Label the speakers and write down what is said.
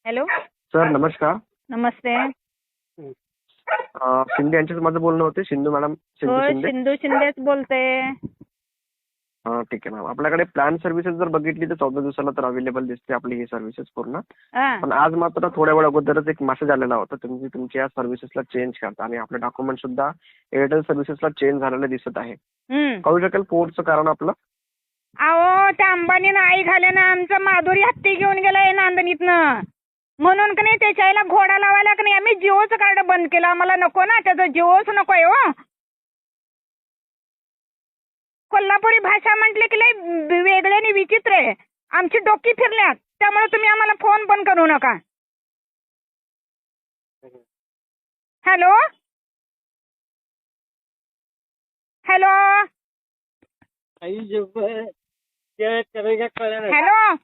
Speaker 1: Hello.
Speaker 2: Sir नमस्कार.
Speaker 1: नमस्ते.
Speaker 2: शिंदे यांच्याच माझं बोलणं होते. सिंधू मॅडम.
Speaker 1: हो,
Speaker 2: शिंदे.
Speaker 1: सिंधू शिंदेच बोलते.
Speaker 2: ठीक आहे मॅम. आपल्याकडे प्लॅन सर्व्हिसेस जर बघितली तर 14 दिवसाला तर अवेलेबल दिसते आपली ही सर्व्हिसेस पूर्ण.
Speaker 1: हा.
Speaker 2: पण आज मात्र थोड्या वेळ अगोदरच एक मेसेज आलेला होता, तुम्ही तुमच्या सर्व्हिसेसला चेंज करता आणि आपले डॉक्युमेंट सुद्धा एअरटेल सर्व्हिसेसला चेंज झालेले दिसत आहे. कळू शकेल पोर्टचं कारण आपलं?
Speaker 1: अहो, त्या अंबानीनं आई घाल्यानं आमचं माधुरी हत्ती घेऊन गेलाय नांदणीतनं. म्हणून का नाही त्याच्या आईला घोडा लावायला का नाही आम्ही जिओचं कार्ड बंद केलं. आम्हाला नको ना, त्याचं जिओच नकोय हो. कोल्हापुरी भाषा म्हटले की लय वेगळे आणि विचित्र आहे. आमची डोकी फिरल्यात. त्यामुळे तुम्ही आम्हाला फोन पण करू नका. हॅलो. हॅलो.
Speaker 3: आई जब क्या करेगा करेगा
Speaker 1: हॅलो.